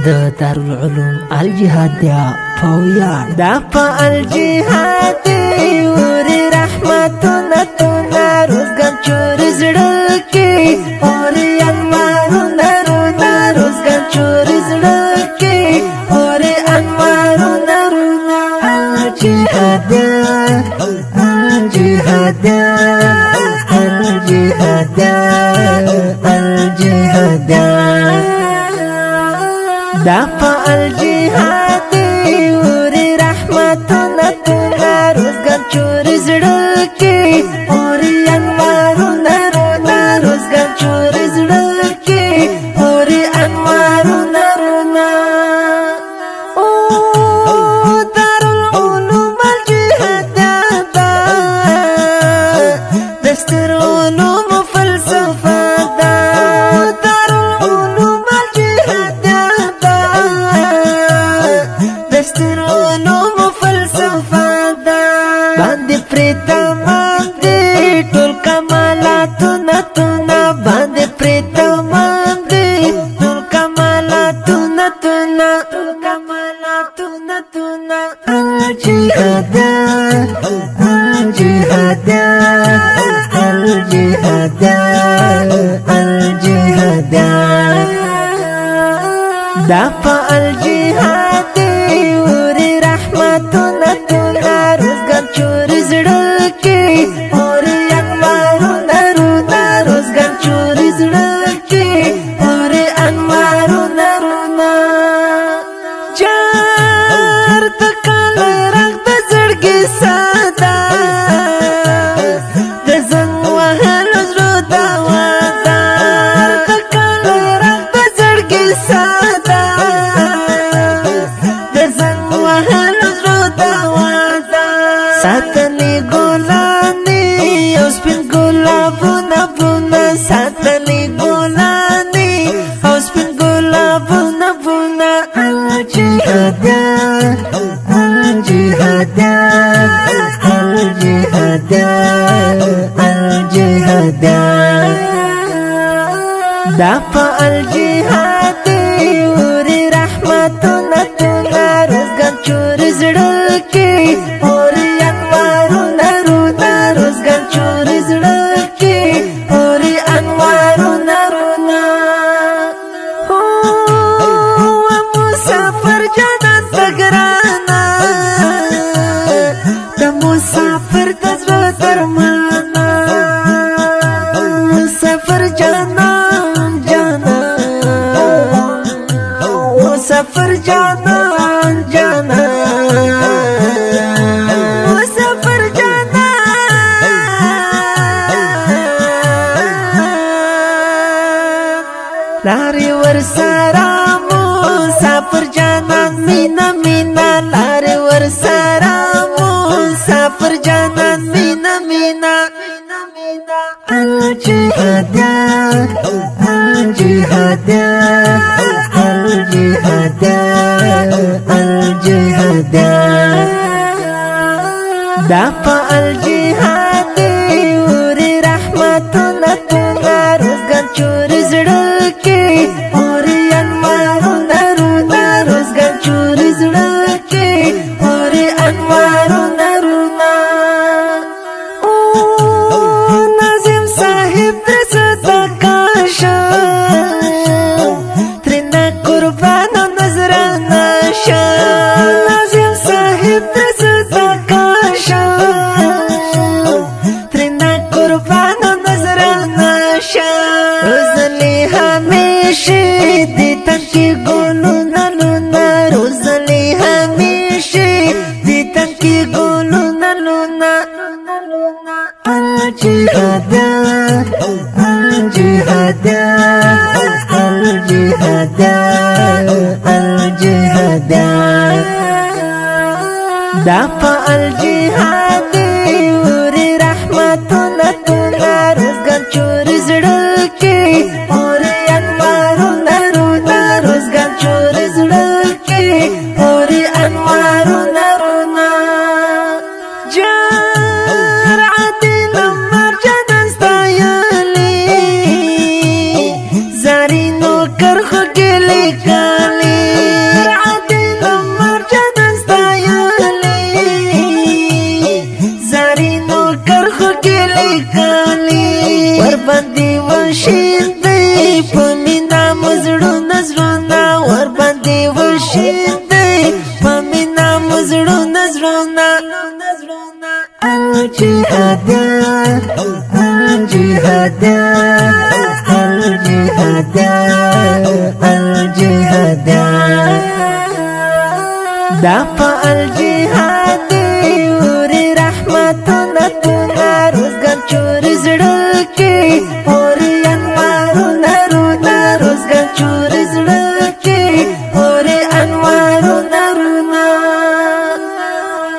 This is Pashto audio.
دار العلوم الجهاد يا فويان دافع الجهاد وري رحمتنا تنا روزگان چور زڑکی اوري انوارنا رونا روزگان چور زڑکی اوري انوارنا رونا الجهاد الجهاد الجهاد الجهاد دافع الجهاد وري رحمتنا تنا روزگان چور زڑکی اوري انوارنا رونا روزگان چور زڑکی اوري انوارنا رونا او دار العلوم الجهاد دستور علوم فلسفه دار العلوم الجهاد دستور علوم فلسفه باندې پریتا باندې ټول کمالاتنا تنا باندې پریتا باندې ټول کمالاتنا تنا ټول کمالاتنا تنا الجهاد الجهاد الجهاد الجهاد دافع الجهاد وري رحمتنا تنا روزگان چور زڑکی اوري انوارنا رونا روزگان چور زڑکی اوري انوارنا رونا چار تکال رنگ د زړګي ساده د زنګ وهلو زړه دا واده تکال رنگ د زړګي ساده د زنګ وهلو زړه دا واده ساتلی ګلانې او سپین ګلابونه بونه ساتلی ګلانې او سپین ګلابونه بونه الجهاد الجهاد الجهاد الجهاد دافع الجهاد وري رحمتنا تنا روزگان چور زڑکی اوري انوارنا رونا روزگان چور زڑکی اوري انوارنا رونا مسافر جانان تگرانا د مسافر تزرو درمانا مسافر جانان جانان مسافر جانان جانان مسافر جانان لاري ورسارا مسافر جانان مینا مینا لاري ورسارا مسافر جانان مینا مینا الجهاد الجهاد الجهاد الجهاد دافع الجهاد وري رحمتنا تنا روزگان چور زڑکی اوري انوارنا رونا روزگان چور زڑکی اوري انوارنا رونا او ناظم صاحب درستا کاشا ترنا قربانو نظرانا شا ناظم صاحب درستا کاشا ترنا قربانو نظرانا شا روزلی همیشه دیتن کی گلو نلونا روزلی همیشه دیتن کی گلو نلونا الجهاد الجهاد الجهاد الجهاد دافع الجهاد وري رحمتنا تنا روزگان چور زڑکی اوري انوارنا رونا روزگان چور زڑکی اوري انوارنا رونا جار عدل مرجان ستایلی زارینو کرخ گلی کالی باندې وشیندې په مینا مزړونه زړونه ور باندې وشیندې په مینا مزړونه زړونه الجهادیان الجهادیان الجهادیان الجهادیان دا په الجهاد